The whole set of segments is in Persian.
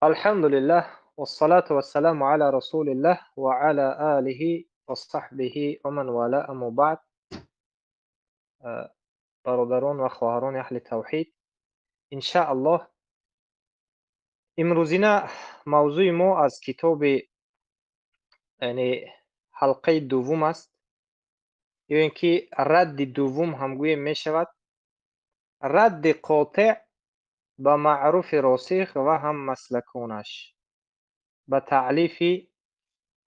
الحمد لله والصلاة والسلام على رسول الله وعلى آله وصحبه ومن والاه. اما بعد، برادران و خواهران اهل توحید، انشاءالله امروزینه موضوع ما از کتاب یعنی حلقه دوم است، یا اینکه رد دوم هم گوییم می شود. رد قاطع به معروف راسخ و هم مسلکانش، به تألیف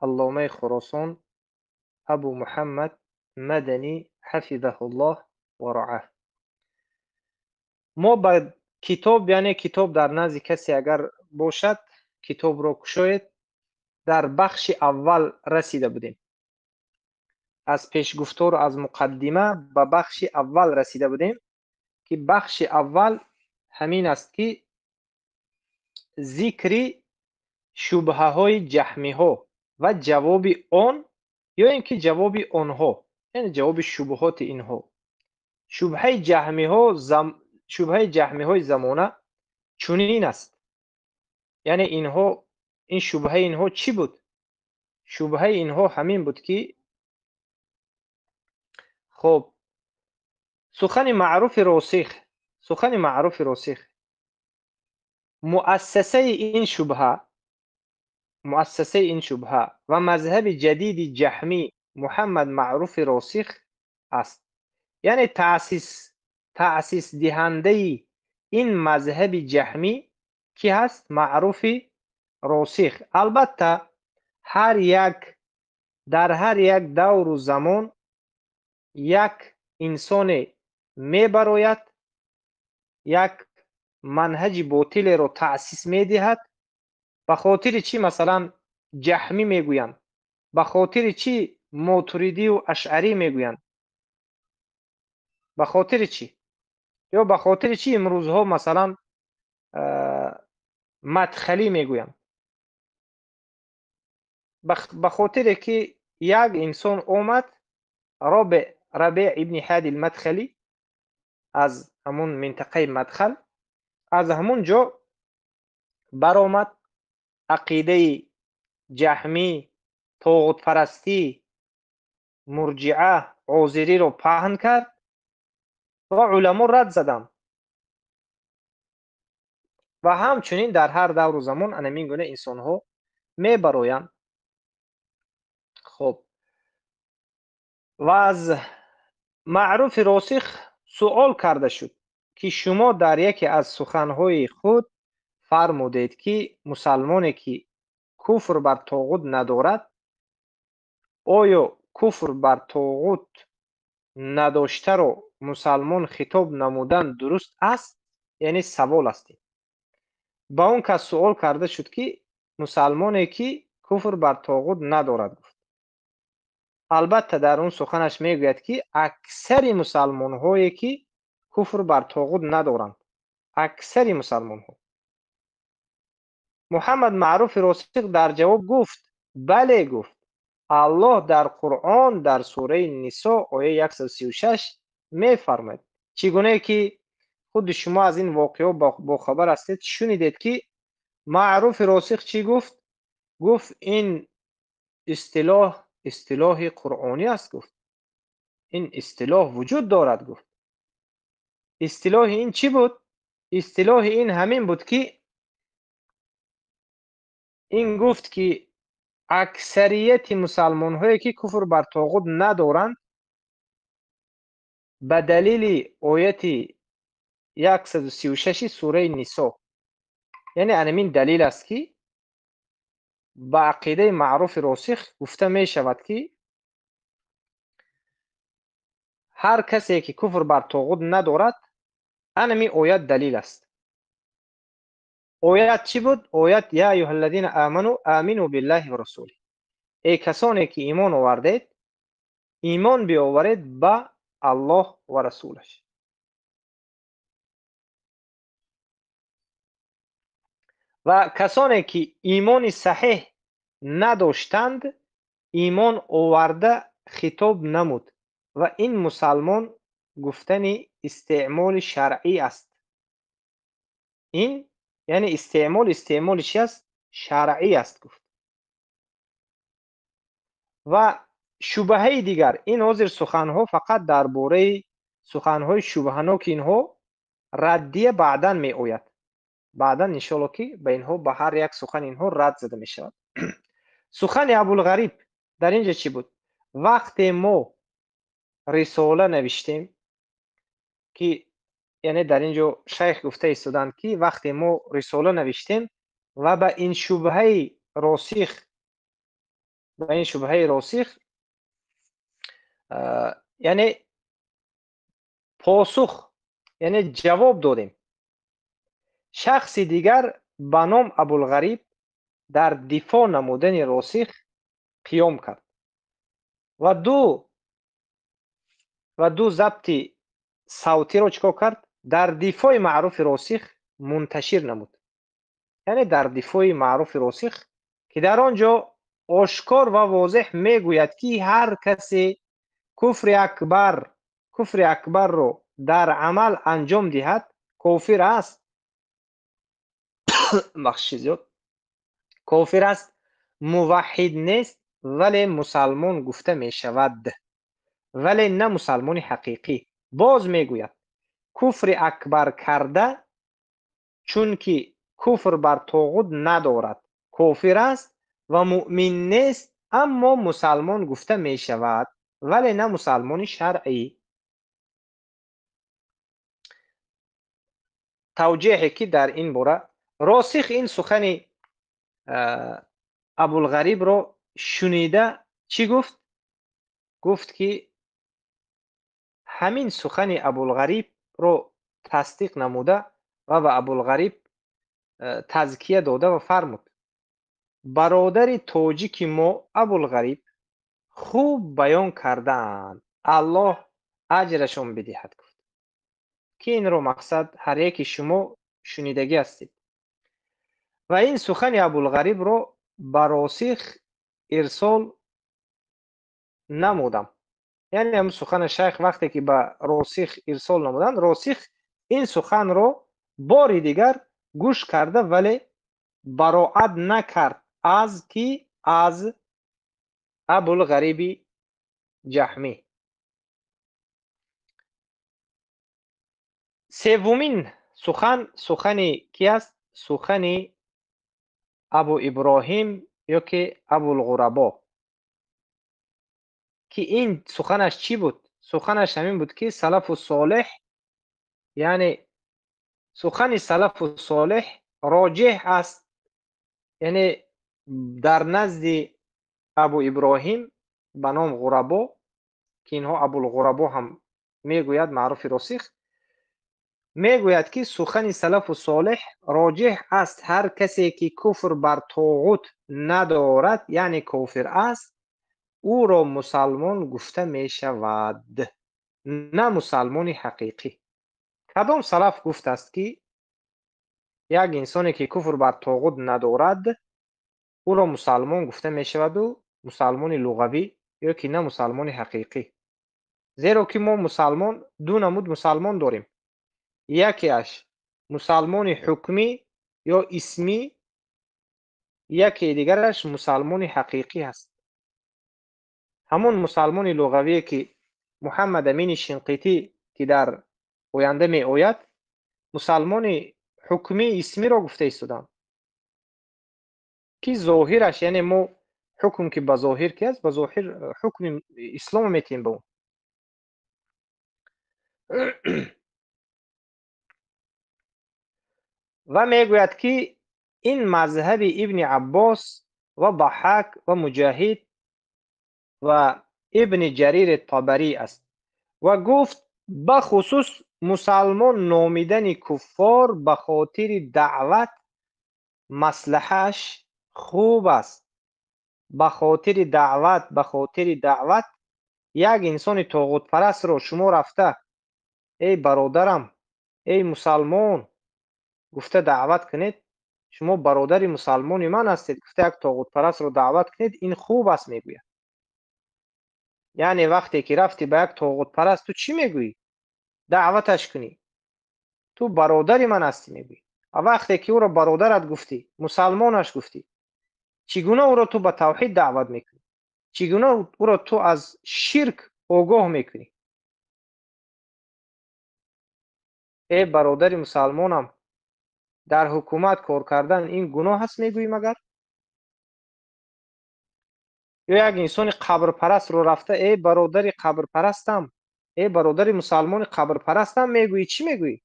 علامه خراسان ابو محمد مدنی حفظه الله و رعاه. ما به کتاب، یعنی کتاب در نزد کسی اگر باشد، کتاب را گشاید. در بخش اول رسیده بودیم. از پیشگفتار، از مقدمه به بخش اول رسیده بودیم که بخش اول همین است که ذکر شبهه های جهمی ها و جواب آن، یا اینکه جواب آنها، یعنی جواب شبهات اینها. شبهه جهمی های زمانه چنین است. یعنی این شبهه اینها چی بود؟ شبهه اینها همین بود که خب سخن معروف راسخ مؤسسه این شبهه و مذهب جدید جهمی محمد معروف راسخ است. یعنی تأسیس دهنده این مذهب جهمی کی هست؟ معروف راسخ. البته در هر یک دور و زمان یک انسان میبراید، یک منهج باطل را تأسیس میدهد. به خاطر چی مثلا جهمی میگویند؟ به خاطر چی ماتریدی و اشعری میگویند؟ به خاطر چی؟ یا به خاطر چی امروزها مثلا مدخلی میگویند؟ به خاطر که یک انسان اومد، ربیع ابن هادی المدخلی، از همون منطقه مدخل، از همون جا برآمد، عقیده جهمی، طاغوت پرستی، مرجعه، عازری رو پهن کرد و علما رد زدند. و همچنین در هر دور و زمان همین گونه انسان ها میبرایند. خب و از معروف راسخ سوال کرده شد که شما در یکی از سخنهای خود فرمودید که مسلمانی که کفر بر طاغوت ندارد، آیا کفر بر طاغوت نداشته را مسلمان خطاب نمودن درست است؟ یعنی سوال است. با اون کس سوال کرده شد که مسلمانی که کفر بر طاغوت ندارد گفت. البته در اون سخنش میگوید که اکثر مسلمان هایی که کفر بر طاغوت ندارند، اکثر مسلمان ها. محمد معروف راسخ در جواب گفت بله. گفت الله در قرآن در سوره نساء آیه 136 میفرماید. چگونه که خود شما از این واقعه با خبر هستید، شنیدید که معروف راسخ چی گفت؟ گفت این اصطلاح قرآنی است. گفت این اصطلاح وجود دارد. گفت اصطلاح این چی بود؟ اصطلاح این همین بود که این گفت که اکثریت مسلمان هایی که کفر بر طاغوت ندارند، به دلیل آیت 136 سوره نساء، یعنی همین دلیل است که با عقیده معروف راسخ گفته می شود که هر کسی که کفر بر طاغوت ندارد، همین آیت دلیل است. آیت چی بود؟ آیت یا ایها الذین آمنوا بالله و رسوله. ای کسانی که ایمان آوردید، ایمان بیاورید به الله و رسولش. و کسانی که ایمان صحیح نداشتند، ایمان آورده خطاب نمود. و این مسلمان گفتن استعمال شرعی است. این یعنی استعمال چی است؟ شرعی است گفت. و شبهه دیگر، این حاضر سخنها فقط درباره سخنهای شبهناک اینها ردیه بعدا می آید. بعدا انشاءالله که به اینها به هر یک سخن اینها رد زده می شود. سخن ابوالغریب در اینجا چی بود؟ وقتی ما رساله نوشتیم که، یعنی در اینجا شیخ گفته ایستادند که وقتی ما رساله نوشتیم و به این شبهه راسخ یعنی پاسخ، یعنی جواب دادیم، شخص دیگر به نام ابوالغریب در دفاع نمودن راسخ قیام کرد و دو ضبط صوتی را چیکار کرد؟ در دفاع معروف راسخ منتشر نمود. یعنی در دفاع معروف راسخ که در آنجا آشکار و واضح میگوید که هر کسی کفر اکبر رو در عمل انجام دهد کافر است. کافر است، موحد نیست ولی مسلمان گفته می شود، ولی نه مسلمان حقیقی. باز میگوید کفر اکبر کرده چون که کفر بر طاغوت ندارد کافر است و مؤمن نیست، اما مسلمان گفته می شود ولی نه مسلمان شرعی. توجیهی که در این باره راسخ این سخن ابوالغریب را شنیده چی گفت؟ گفت که همین سخن ابوالغریب را تصدیق نموده و به ابوالغریب تزکیه داده و فرمود برادر تاجیک ما ابوالغریب خوب بیان کردند، الله اجرشون بدهد. گفت که این رو مقصد هر یک شما شنیدگی هستید و این سخن ابوالغریب رو به راسخ ارسال نمودم. یعنی هم سخن شیخ وقتی که به راسخ ارسال نمودن، راسخ این سخن رو بار دیگر گوش کرده ولی براعت نکرد از ابوالغریب جهمی. سومین سخن کی است؟ سخن ابو ابراهیم یا که ابوالغربا، که این سخنش چی بود؟ سخنش همین بود که سلف و صالح، یعنی سخن سلف و صالح راجح است، یعنی در نزد ابو ابراهیم به نام غربا که اینها ابوالغربا هم میگوید معروف راسخ، میگوید که سخن سلف و صالح راجح است، هر کسی که کفر بر طاغوت ندارد یعنی کافر است، او را مسلمان گفته می شود، نه مسلمان حقیقی. کدام سلف گفته است که یک انسانی که کفر بر طاغوت ندارد او را مسلمان گفته می شود و مسلمان لغوی یا که نه مسلمان حقیقی؟ زیرا که ما مسلمان دو نمود مسلمان داریم، یکیش مسلمان حکمی یا اسمی، یکی دیگرش مسلمان حقیقی است. همون مسلمان لغوی که محمد امین شنقیطی که در آینده می آید مسلمان حکمی اسمی را گفته ایستادند که ظاهرش، یعنی ما حکم که به ظاهر که است، به ظاهر حکم اسلام میتیم به اون. و میگوید که این مذهب ابن عباس و ضحاک و مجاهد و ابن جریر طبری است و گفت بخصوص مسلمان نامیدن کفار به خاطر دعوت مصلحش خوب است. به خاطر دعوت یک انسان طاغوت پرست رو شما رفته ای برادرم، ای مسلمان گفته دعوت کنید، شما برادر مسلمان من هستید، گفته یک طاغوت پرست رو دعوت کنید، این خوب است. میگوید یعنی وقتی که رفتی به یک طاغوت پرست تو چی میگویی؟ دعوتش کنی، تو برادر من هستی میگویی. وقتی که او را برادرت گفتی، مسلمانش گفتی، چگونه او را تو به توحید دعوت میکنی؟ چگونه او را تو از شرک آگاه میکنی؟ ای برادر مسلمانم، در حکومت کار کردن این گناه هست میگویی مگر؟ یا یک انسان قبر پرست رو رفته ای برادر قبر پرستم، ای برادر مسلمان قبر پرستم میگویی، چی میگویی؟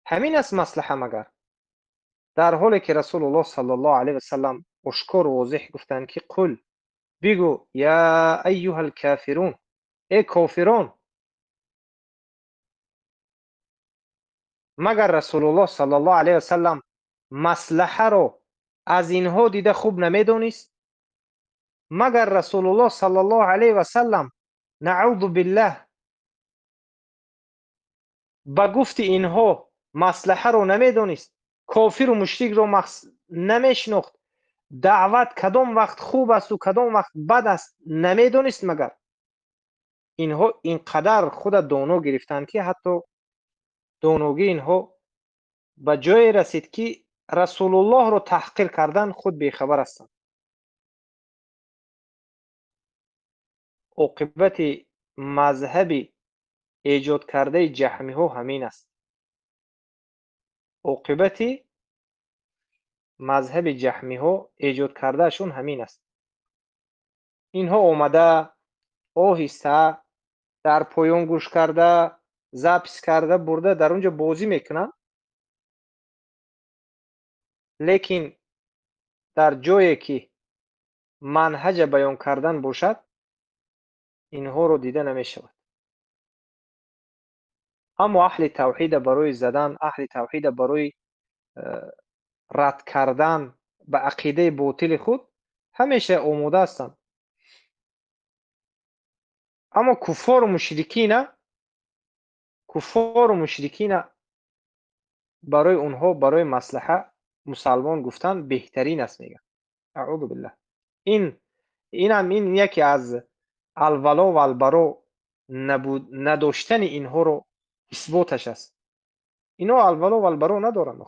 همین است مصلحه مگر؟ در حالی که رسول الله صلی الله علیه و سلم اشکار و واضح گفتند که قل، بگو یا ایها الکافرون، ای کافرون. مگر رسول الله صلی الله علیه و سلم مصلحه رو از اینها دیده خوب نمیدونست؟ مگر رسول الله صلی الله علیه و سلم نعوذ بالله به گفت اینها مصلحه رو نمیدونست؟ کافر و مشرک رو نمیشناخت؟ دعوت کدام وقت خوب است و کدام وقت بد است نمیدونست؟ مگر اینها اینقدر خود دانو گرفتند که حتی دانوگی اینها به جای رسید که رسول الله رو تحقیر کردن خود بیخبر هستند. عاقبت مذهب ایجاد کرده جهمی ها همین است. عاقبت مذهب جهمی ها ایجاد کرده شون همین است. اینها اومده آهسته در پایان گوش کرده، زپس کرده، برده در اونجا بازی میکنن، لیکن در جایی که منهج بیان کردن باشد اینها رو دیده نمی شود. اما اهل توحید برای زدن، اهل توحید برای رد کردن به عقیده باطل خود همیشه آماده هستند. اما کفار و مشرکین برای اونها برای مصلحه مسلمان گفتن بهترین است. میگن اعوذ بالله. این یکی از الولا و البرا نداشتن اینها رو اثباتش است. اینا الولا و البرا ندارن.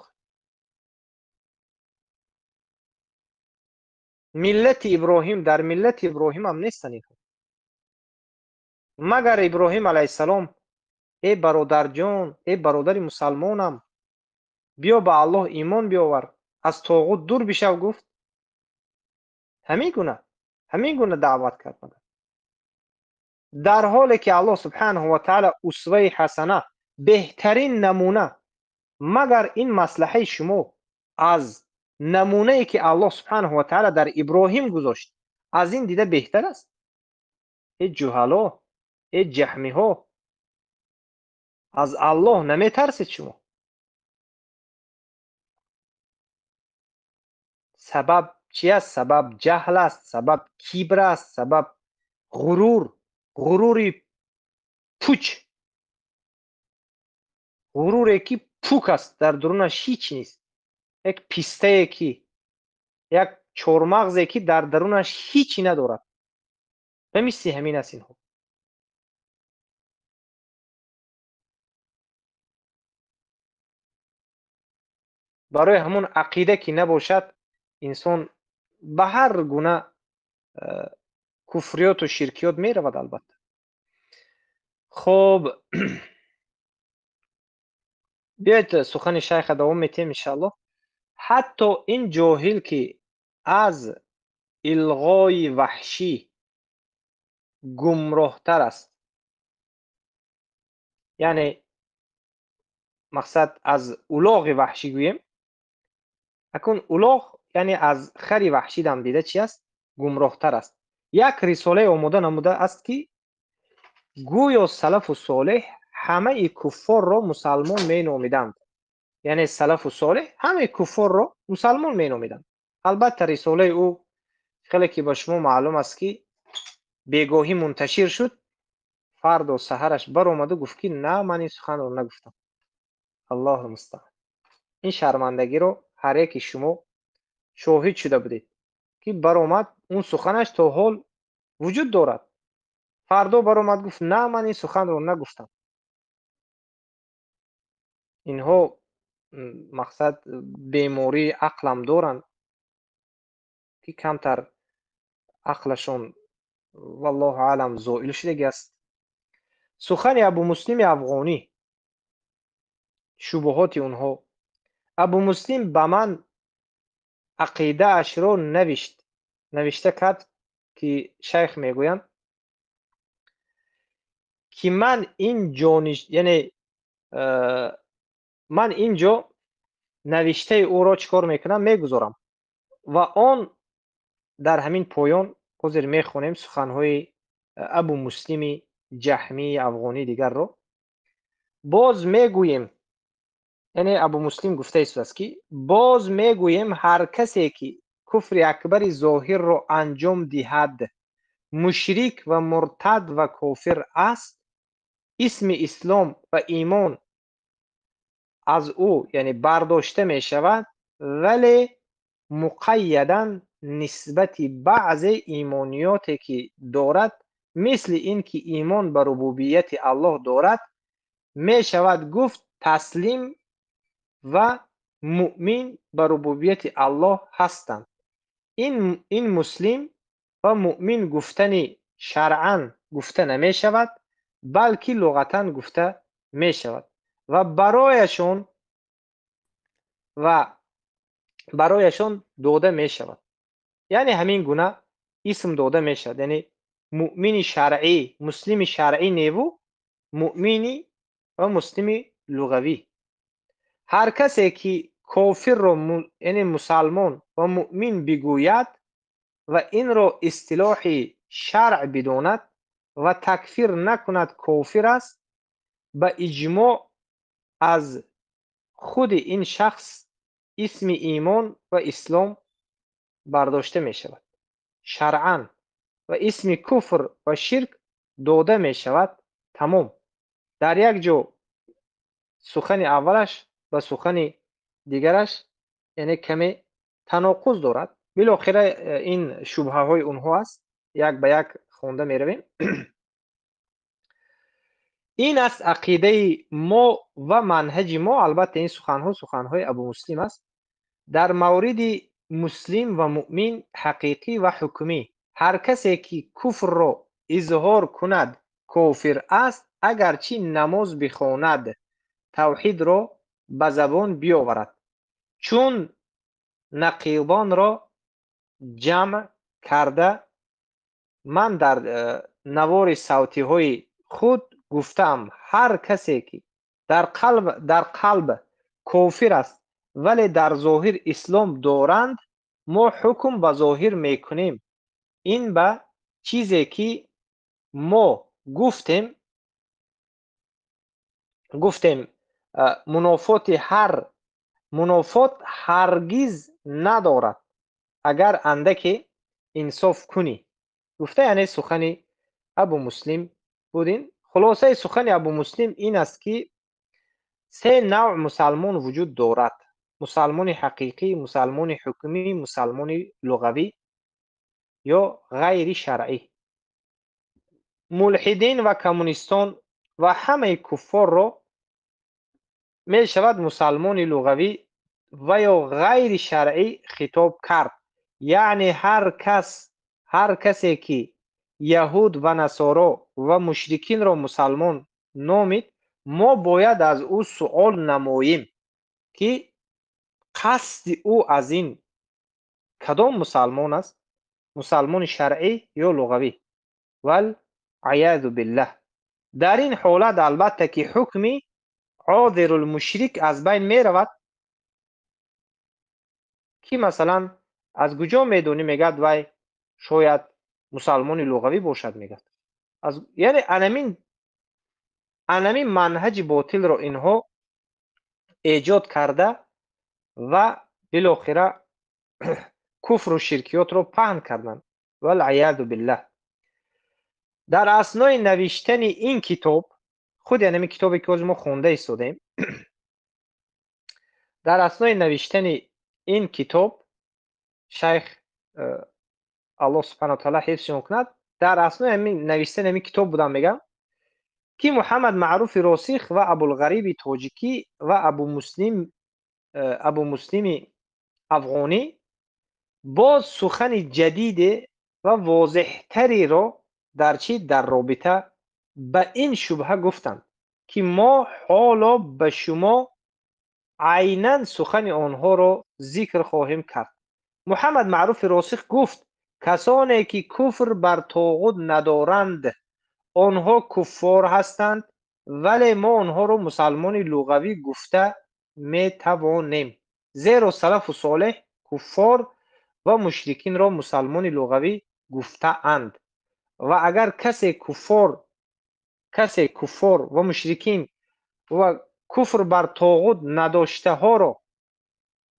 ملت ابراهیم در ملت ابراهیم هم نیستن اینها. مگر ابراهیم علیه السلام ای برادر جان، ای برادر مسلمانم، بیا به الله ایمان بیاور، از طاغوت دور بشو گفت؟ همین گونه دعوت کرد. در حالی که الله سبحانه و تعالی اسوه حسنه، بهترین نمونه، مگر این مصلحه شما از نمونه ای که الله سبحانه و تعالی در ابراهیم گذاشت از این دیده بهتر است؟ ای جهلا، ای جهمی ها، از الله نمی ترسید شما؟ سبب چی است؟ سبب جهل است، سبب کبر است، سبب غروری پوچ، غروری که پوک است، در درونش هیچ نیست. یک پیسته که، یک چورمغزی که در درونش هیچی ندارد. بمیستی همین است. اینها برای همون عقیده که نباشد انسان به هر گونه کفریات و شرکیات می رود. البته خب بیایید سخن شیخ دوام میتیم انشاءالله. حتی این جاهل که از الغای وحشی گمراهتر است، یعنی مقصد از الاغ وحشی گوییم، اکنون الاغ یعنی از خری وحشی دم دیده چی است؟ گمراهتر است. یک رساله آماده نموده است که گویا سلف و صالح همه کفار را مسلمان می نامیدند. یعنی سلف و صالح همه کفار را مسلمان می نامیدند. البته رساله او خیلی که با شما معلوم است که بیگاهی منتشر شد. فرد و سحرش بر آمد و گفت که نه، من این سخن رو نگفتم. الله المستعان. این شرمندگی رو هر یک شما شاهد شده بودید که بر آمد اون سخنش تا حال وجود دارد. فردا بر آمد گفت نه، من این سخن رو نگفتم. اینها мақсад бемории ақлам доранд, ки камтар ақлашон валлоҳу аълам зоил шудагааст. сухани абу муслими афғонӣ, шубҳоти онҳо. абу муслим ба ман ақидаашро навишта кард, ки шайх мегӯянд ки ман инҷо навиштаи ӯро чӣ кор мекунам? Мегузорам ва он дар ҳамин поён ҳозир мехонем суханҳои абу муслими ҷаҳмии афғонии дигарро. боз мегӯем, яъне абу муслим гуфта истааст ки боз мегӯем ҳар касе ки куфри акбари зоҳирро анҷом диҳад, мушрик ва муртад ва кофир аст. исми ислом ва имон аз ӯ яъне бардошта мешавад, вале муқайядан нисбати баъзе имониёте ки дорад, мисли ин ки имон ба рубубияти Аллоҳ дорад, мешавад гуфт таслим ва муъмин ба рубубияти Аллоҳ ҳастанд. ин муслим ва муъмин гуфтани шаръан гуфта намешавад, балки луғатан гуфта мешавад ва барояшон дода мешавад. яъне ҳамин гуна исм дода мешавад, яъне муъмини шаръӣ, муслими шаръӣ неву, муъмини ва муслими луғавӣ. ҳар касе ки кофирро яъне мусалмон ва муъмин бигӯяд ва инро истилоҳи шаръ бидонад ва такфир накунад, кофир аст. ба иҷмоъ аз худи ин шахс исми имон ва ислом бардошта мешавад шаръан ва исми куфр ва ширк дода мешавад. тамом. дар як ҷо сухани аввалаш ба сухани дигараш яъне каме таноқуз дорад. билохира ин шубҳаҳои онҳо аст, як ба як хонда меравем. ин аст ақидаи мо ва манҳаҷи мо. албатта ин суханҳои абу муслим аст. дар мавриди муслим ва муъмин ҳақиқӣ ва ҳукмӣ, ҳар касе ки куфрро изҳор кунад кофир аст, агарчи намоз бихонад, тавҳидро ба забон биёварад. чун нақидонро ҷамъ карда, ман дар навори савтиҳои худ гуфтаам, ҳар касе ки дар қалб кофир аст вале дар зоҳир ислом доранд, мо ҳукм ба зоҳир мекунем. ин ба чизе ки мо гуфтем мунофот ҳаргиз надорад, агар андаке инсоф кунӣ. гуфта яъне сухани абу муслим буд. ин хулосаи сухани абу муслим ин аст ки се навъ мусалмон вуҷуд дорад: мусалмони ҳақиқӣ, мусалмони ҳукмӣ, мусалмони луғавӣ ё ғайри шаръӣ. мулҳидин ва коммунистон ва ҳамаи куффорро мешавад мусалмони луғавӣ ва ё ғайри шаръӣ хитоб кард. яъне ҳар касе ки яҳуд ва насоро ва мушрикинро мусалмон номид, мо бояд аз ӯ суол намоем ки қасди ӯ аз ин кадом мусалмон аст? мусалмони шаръӣ ё луғавӣ? вал аъязу биллаҳ. дар ин ҳолат албатта ки ҳукми ҳозирулмушрик аз байн меравад. ки масалан аз куҷо медонӣ? мегӯяд вай шояд мусалмони луғавӣ бошад. мегӯяд яъне анамин манҳаҷи ботилро инҳо эҷод карда ва билохира куфру ширкиётро паҳн карданд. вал аъязу биллаҳ. дар аснои навиштани ин китоб, худи ҳамин китобе ки ҳозир мо хонда истодаем, дар аснои навиштани ин китоб, шайх аллоҳ субҳанаҳу ва таоло ҳифзшон кунад, дар аснои навиштани ҳамин китоб будам мегӯям ки муҳаммад маъруфи росих ва абулғариби тоҷикӣ ва абу муслим ابو مسلم افغانی باز سخن جدید و واضحتری را در رابطه به این شبهه گفتند که ما حالا به شما عیناً سخن آنها را ذکر خواهیم کرد. محمد معروف راسخ گفت کسانی که کفر بر طاغوت ندارند آنها کفار هستند، ولی ما آنها را مسلمان لغوی گفته می توانیم، زیرا سلف و صالح کفار و مشرکین را مسلمان لغوی گفته اند. و اگر کسی کفار و مشرکین و کفر بر طاغوت نداشته ها را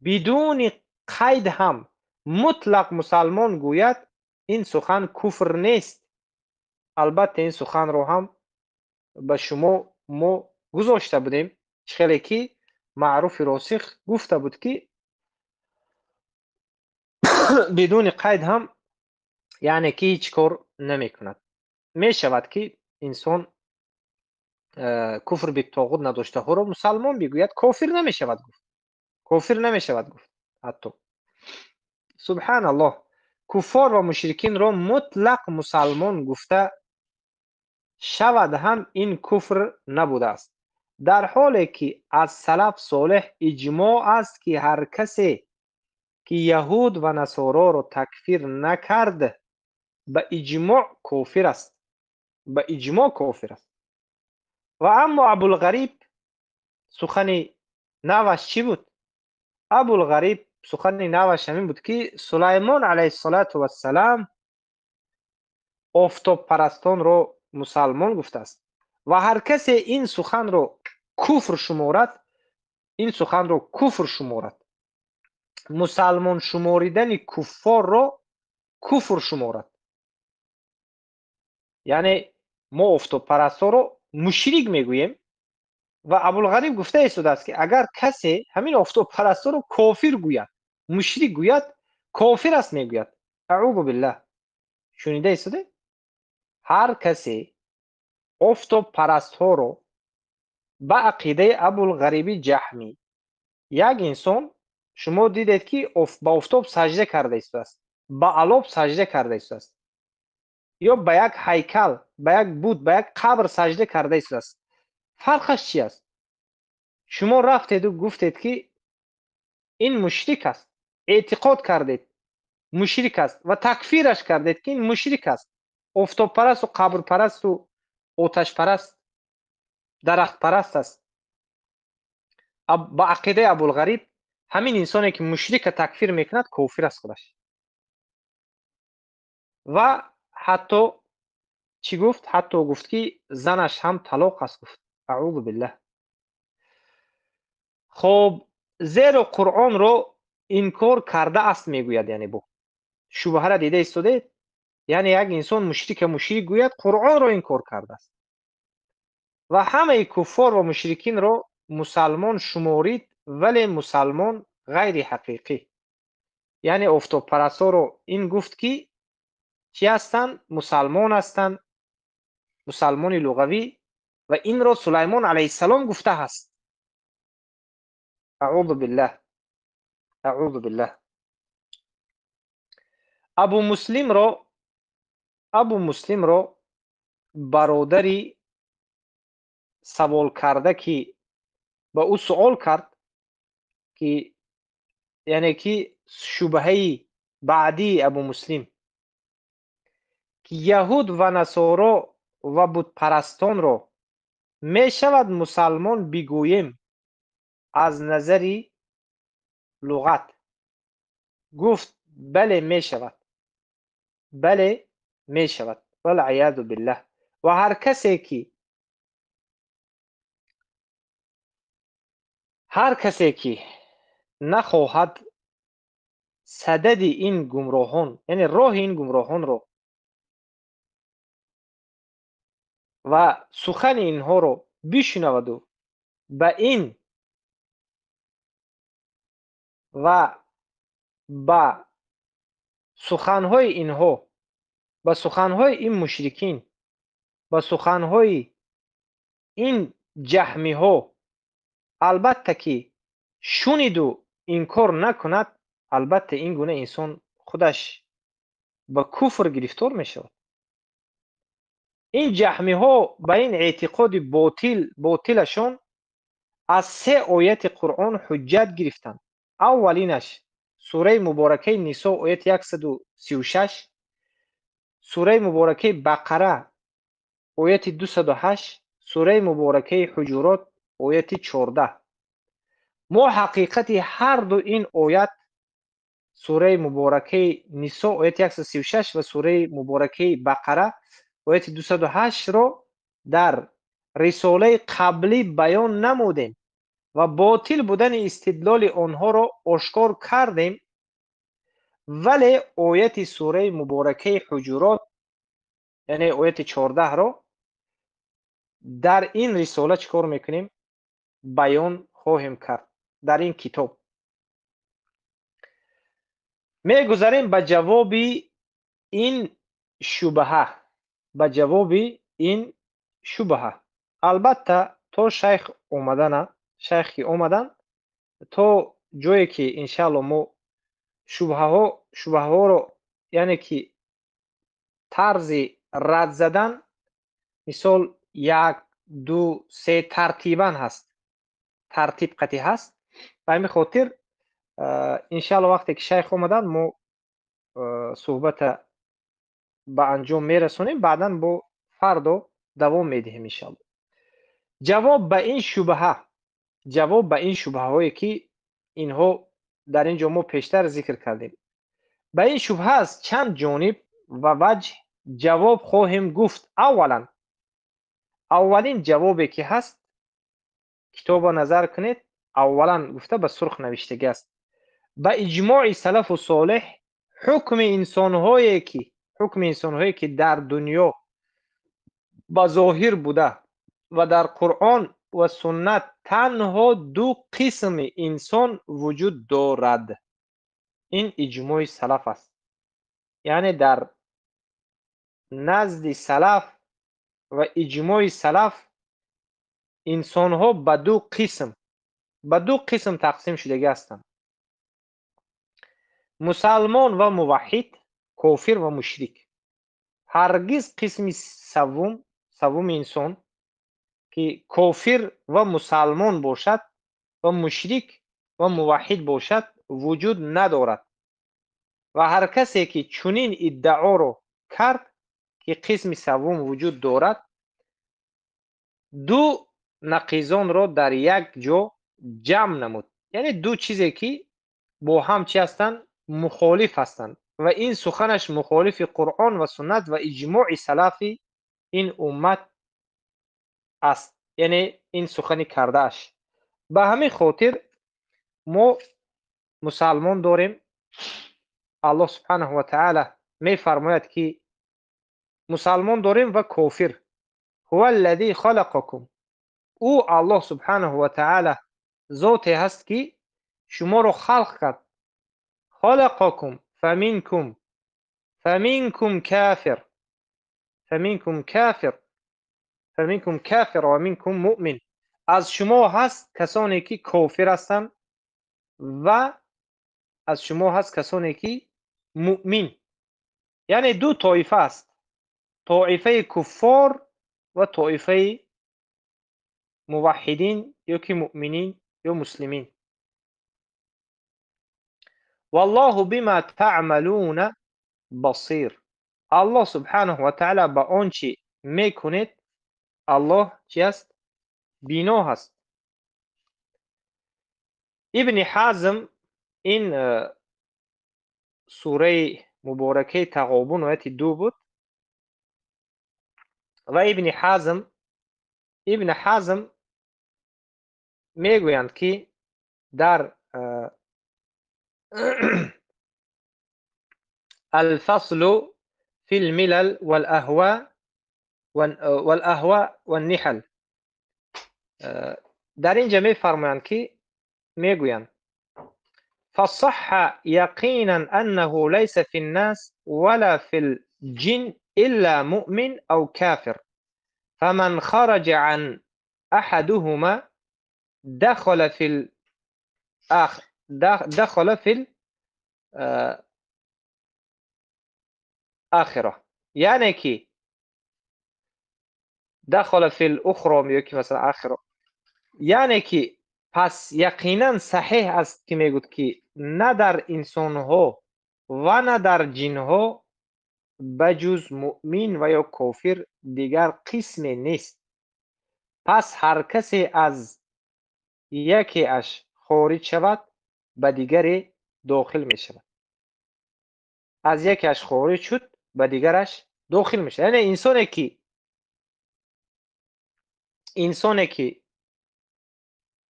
بدون قید هم مطلق مسلمان گوید، این سخن کفر نیست. البته این سخن را هم به شما ما گذاشته بودیم، خیلی که معروف راسخ گفته بود که بدون قید هم یعنی که هیچ کار نمی کند. می شود که انسان کفر به طاغوت نداشته ها را مسلمان بگوید، کافر نمی شود گفت. کافر نمی شود گفت. حتی سبحان الله، کفار و مشرکین را مطلق مسلمان گفته شود هم این کفر نبوده است، در حالی که از سلف صالح اجماع است که هر کسی که یهود و نصارا را تکفیر نکرد به اجماع کافر است. به اجماع کافر است. و اما ابوالغریب سخن نوش چی بود؟ ابوالغریب سخن نوش همین بود که سلیمان علیه السلام آفتاب پرستان را مسلمان گفته است و هر کسی این سخن را کفر شمارد، این سخن را کفر شمارد، مسلمان شماریدن کفار را کفر شمارد. یعنی ما آفتاب پرستا را مشرک میگوییم و ابوالغریب گفته ایستاده است که اگر کسی همین آفتاب پرستا را کافر گوید، مشرک گوید، کافر است میگوید. اعوذ بالله. شنیده ایستاده؟ هر کسی آفتاب پرست ها را به عقیده ابوالغریب جهمی، یک انسان شما دیدید که به آفتاب سجده کرده است، به علاب سجده کرده است، یا به یک هیکل، به یک بت، به یک قبر سجده کرده است، فرقش چی است؟ شما رفتید و گفتید که این مشرک است، اعتقاد کردید مشرک است و تکفیرش کردید که این مشرک است، آفتاب پرست و قبر پرست و آتش پرست، درخت پرست است. با عقیده ابوالغریب همین انسانی که مشرک تکفیر میکند کافر است خودش. و حتی چی گفت؟ حتی گفت که زنش هم طلاق است گفت. اعوذ بالله. خب زیرا قرآن رو انکار کرده است میگوید، یعنی بو شبهه را دیده ایستاده، یعنی یک انسان مشرک گوید قرآن رو انکار کرده است و همه کفار و مشرکین رو مسلمان شمارید، ولی مسلمان غیر حقیقی. یعنی آفتاب پرستا رو این گفت که چی هستند؟ مسلمان هستند، مسلمان لغوی، و این را سلیمان علیه السلام گفته است. اعوذ بالله. اعوذ بالله. ابو مسلم را برادری سوال کرده که با او سوال کرد که یعنی که شبهه بعدی ابو مسلم که یهود و نصارا و بت پرستان را می شود مسلمان بگوییم از نظر لغت؟ گفت بله می شود، بله می شود، والعیاذ بالله. و هر کسی که نخواهد صدد این گمراهان، یعنی راه این گمراهان رو و سخن اینها رو بشنود و به این و به سخنهای اینها، به سخنهای این مشرکین، به سخنهای این جهمی ها، البته که شونیدو انکار نکند، البته این گونه انسان خودش به کفر گرفتار می شود. این جهمی ها به این اعتقاد باطلشان از 3 آیت قرآن حجت گرفتند. اولینش سوره مبارکه نساء آیت 136، سوره مبارکه بقره آیت 208، سوره مبارکه حجرات آیت 14. ما حقیقت هر دو این آیت، سوره مبارکه نساء آیت 136 و سوره مبارکه بقره آیت 208 را در رساله قبلی بیان نمودیم و باطل بودن استدلال آنها را آشکار کردیم، ولی آیت سوره مبارکه حجرات یعنی آیت 14 را در این رساله چیکار میکنیم؟ بیان خواهیم کرد. در این کتاب میگذاریم به جواب این شبهه. به جواب این شبهه البته تا شیخ اومدن، شیخی اومدن تا جایی که انشاءالله ما شبهه ها رو یعنی که طرز رد زدن مثال 1 2 3 ترتیبا هست، ترتیب قطعی هست. به همین خاطر انشاءالله وقتی که شیخ اومدن ما صحبت به انجام میرسونیم، بعدا با فردا دوام میدهیم انشاءالله. جواب به این شبهه هایی که اینها در اینجا ما پیشتر ذکر کردیم، به این شبهه از چند جانب و وجه جواب خواهیم گفت. اولین جوابی که هست، کتاب را نظر کنید، اولا گفته به سرخ نوشتگی است: به اجماع سلف و صالح حکم انسان‌هایی که در دنیا به ظاهر بوده و در قرآن و سنت تنها 2 قسم انسان وجود دارد. این اجماع سلف است. یعنی در نزد سلف و اجماع سلف انسان‌ها به 2 قسم تقسیم شده هستند: مسلمان و موحد، کافر و مشرک. هرگز قسم سوم انسان که کافر و مسلمان باشد و مشرک و موحد باشد وجود ندارد و هر کسی که چنین ادعا را کرد که قسم سوم وجود دارد، 2 نقیضان را در یک جا جمع نمود. یعنی 2 چیزی که با هم چی هستند؟ مخالف هستند و این سخنش مخالف قرآن و سنت و اجماع سلف این امت است. یعنی این سخنی کرده اش. به همین خاطر ما مسلمان داریم. الله سبحانه و تعالی می فرماید که مسلمان داریم و کافر. هو الذی خلقکم، او الله سبحانه و تعالی ذاتی هست که شما رو خلق کرد. خلقکم فمنکم کافر و منکم مؤمن. از شما هست کسانی که کافر هستند و از شما هست کسانی که مؤمن. یعنی 2 طایفه است: طایفه کفار و طایفه موحدین یا که مؤمنین یا مسلمین. والله بما تعملون بصیر. الله سبحانه و تعالی به آنچه میکنید الله چی است؟ بینا هست. ابن حزم این سوره مبارکه تغابن آیت 2 بود و ابن حزم میگویند که در الفصل في الملل والاهواء والنحل، در اینجا میفرمایند که میگویند فصح یقینا انه ليس في الناس ولا في الجن الا مؤمن او كافر فمن خرج عن احدهما دخل في دخل في الآخرة. یعنی که دخل فی الاخرى میگه که مثلا آخرة، یعنی که پس یقینا صحیح است که میگوید که نه در انسان ها و نه در جن ها بجز مؤمن و یا کافر دیگر قسم نیست. پس هر کسی از یکی اش خارج شود به دیگری داخل می شود. از یکی اش خارج شد به دیگرش داخل می شود. یعنی انسانی که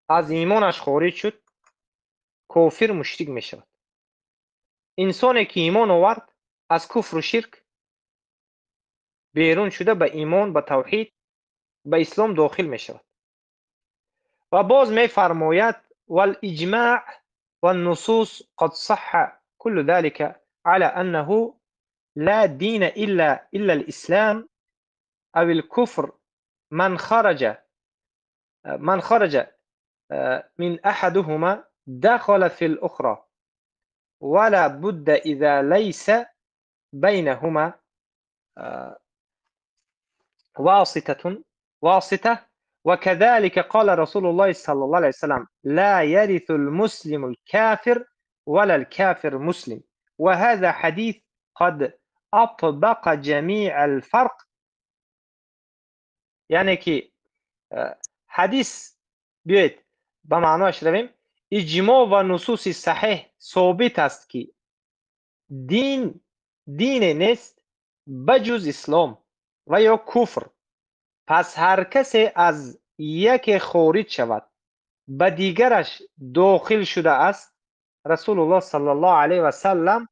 از ایمانش خارج شد کافر مشرک می شود. انسانی که ایمان آورد از کفر و شرک بیرون شده به ایمان، به توحید، به اسلام داخل می شود. و باز می فرماید والاجماع والنصوص قد صح كل ذلك على انه لا دين الا الاسلام او الكفر من خرج من احدهما دخل في الاخرى ولا بد اذا ليس بينهما واسطة. وكذلك قال رسول الله صلى الله عليه وسلم لا يرث المسلم الكافر ولا الكافر مسلم. وهذا حديث قد أطبق جميع الفرق. یعنی که حدیث بیایید به معناش رویم. اجماع و نصوص صحیح ثابت است که دین نیست بجز اسلام و یا کفر. پس هر کسی از یک خارج شود به دیگرش داخل شده است. رسول الله صلی الله علیه و سلم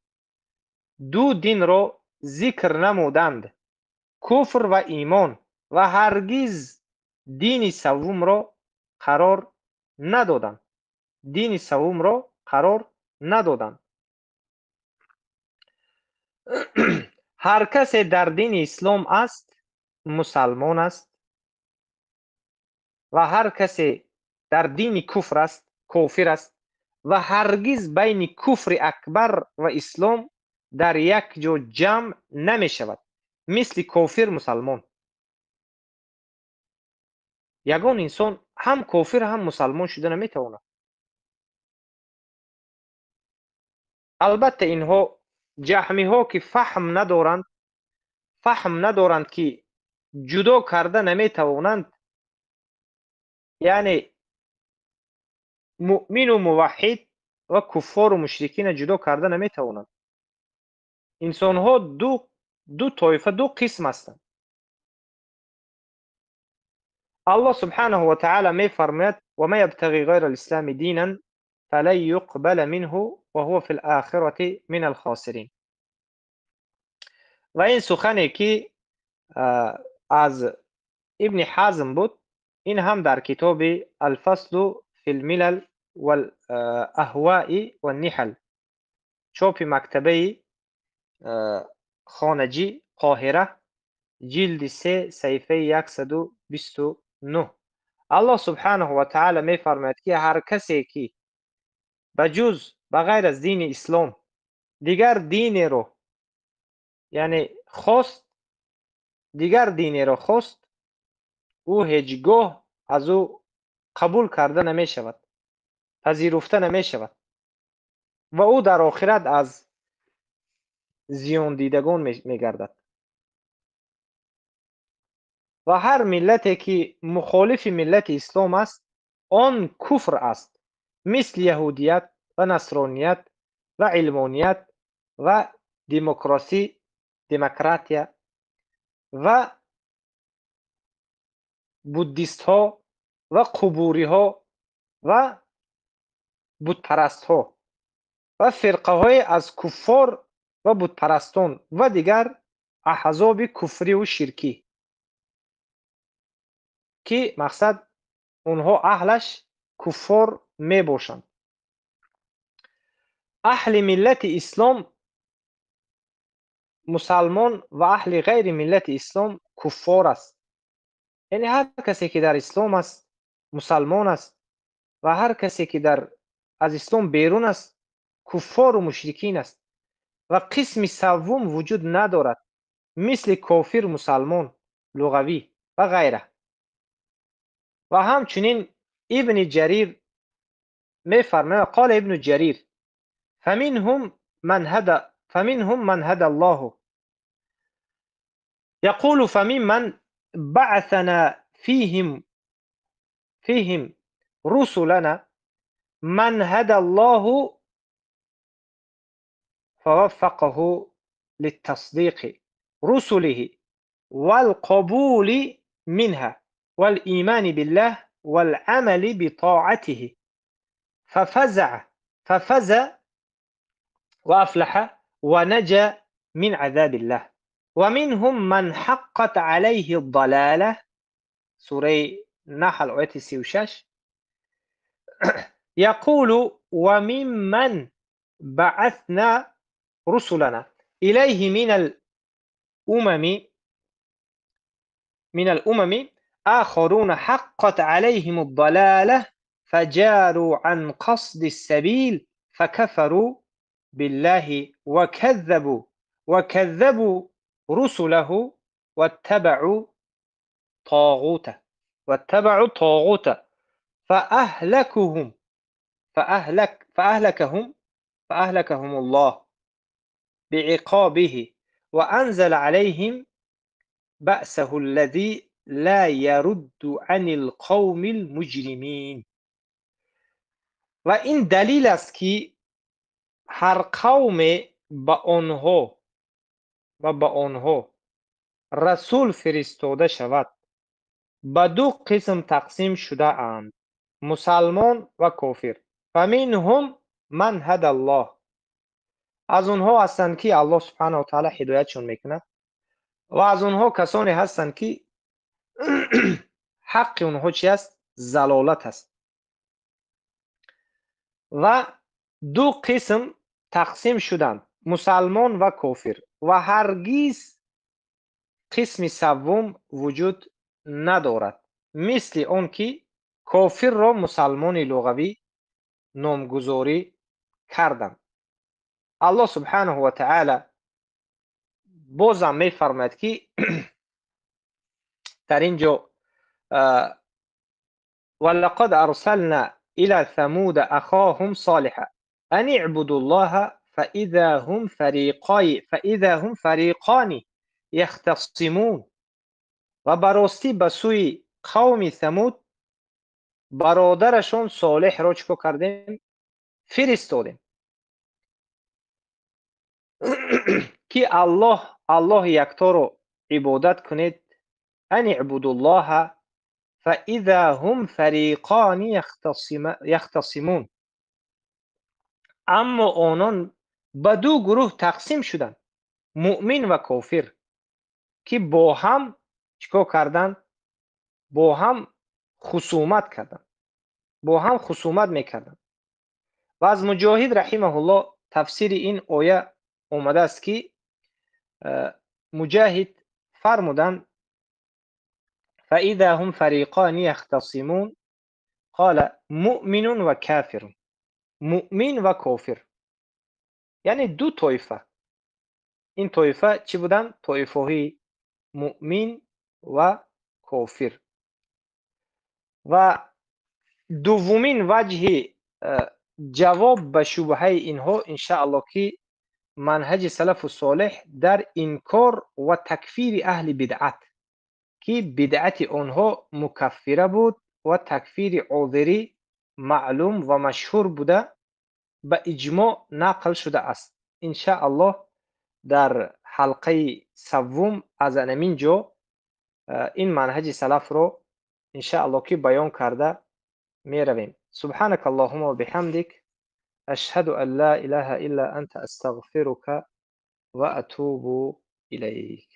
دو دین را ذکر نمودند، کفر و ایمان، و هرگز دین سوم را قرار ندادند. هر کسی در دین اسلام است مسلمان است و هر کسی در دین کفر است کافر است و هرگز بین کفر اکبر و اسلام در یک جا جمع نمی شود. مثل کافر مسلمان. یگان انسان هم کافر هم مسلمان شده نمی تواند. البته اینها جهمی ها که فهم ندارند که جدا کرده نمی توانند، یعنی مؤمن و موحد و کفار و مشرکین جدا کرده نمی توانند. انسان ها دو طایفه، دو قسم هستند. الله سبحانه و تعالی می فرماید و ما یبتغی غیر الاسلام دینا فلن یقبل منه و هو فی الاخره من الخاسرین. و این سخنی که از ابن حزم بود، این هم در کتاب الفصل فی الملل والاهواء والنحل چاپ مکتبه خانجی قاهره جلد 3 صفحه 129. الله سبحانه و تعالی می فرماید که هر کسی که به غیر از دین اسلام دیگر دینی رو خواست، او هیچگاه از او قبول کرده نمی شود، پذیرفته نمی شود و او در آخرت از زیان دیدگان می گردد. و هر ملتی که مخالف ملت اسلام است آن کفر است، مثل یهودیت و نصرانیت و علمانیت و دموکراتیا و بودیست ها و قبوری ها و بتپرست ها و فرقه های از کفار و بتپرستان و دیگر احزاب کفری و شرکی که مقصد اونها اهلش کفار می باشند. اهل ملت اسلام مسلمان و اهل غیر ملت اسلام کفار است. یعنی هر کسی که در اسلام است مسلمان است و هر کسی که در از اسلام بیرون است، کفار و مشرکین است. و قسم سوم وجود ندارد، مثل کافر، مسلمان، لغوی و غیره. و همچنین ابن جریر می‌فرماید، قال ابن جریر فمنهم من هدى الله، يقول فممن بعثنا فيهم رسلنا من هدى الله فوفقه للتصديق رسله والقبول منها والإيمان بالله والعمل بطاعته ففز وأفلح ونجا من عذاب الله. ومنهم من حقت عليه الضلالة، سوره نحل آیت 36. يقول وممن بعثنا رسلنا إليه من الأمم آخرون حقت عليهم الضلالة فجاروا عن قصد السبيل فكفروا بالله وكذبوا رسله واتبعوا طاغوت فأهلكهم الله بعقابه وأنزل عليهم بأسه الذي لا يرد عن القوم المجرمين. و این دلیل است که هر قوم به آنها رسول فرستاده شود به دو قسم تقسیم شده اند، مسلمان و کافر. فمنهم من هدى الله، از اونها هستند که الله سبحانه و تعالی هدایتشون میکنه، و از اونها کسانی هستند که حق اونها چی است؟ ضلالت است. و دو قسم تقسیم شدند، مسلمان و کافر، و هرگز قسم سوم وجود ندارد، مثل اون که کافر را مسلمان لغوی نامگذاری کردند. الله سبحانه و تعالی بازم میفرماید که در اینجا ولقد ارسلنا الى ثمود اخاهم صالحا ان اعبدوا الله فاذا هم فریقان یختصمون. و براستی به سوی قوم ثمود برادرشان صالح را چیکار کردیم؟ فرستادیم که الله یکتا را عبادت کنید. ان اعبدوا الله فاذا هم فریقان یختصمون. اما آنان به دو گروه تقسیم شدند، مؤمن و کافر، که با هم چیکار کردند؟ با هم خصومت میکردند. و از مجاهد رحمه الله تفسیر این آیه آمده است که مجاهد فرمودند فاذا هم فریقان یختصمون قال مؤمن و کافر، مؤمن و کافر، یعنی دو طایفه. این طایفه چی بودند؟ طایفه های مؤمن و کافر. و دومین وجه جواب به شبهه اینها انشاءالله که منهج سلف و صالح در انکار و تکفیر اهل بدعت، که بدعت آنها مکفره بود و تکفیر عاذری معلوم و مشهور بوده، به اجماع نقل شده است. انشاءالله در حلقه سوم از همین جا این منهج سلف رو انشاءالله که بیان کرده می رویم. سبحانك اللهم و بحمدك اشهد ان لا اله الا انت استغفرك و اتوب الیک.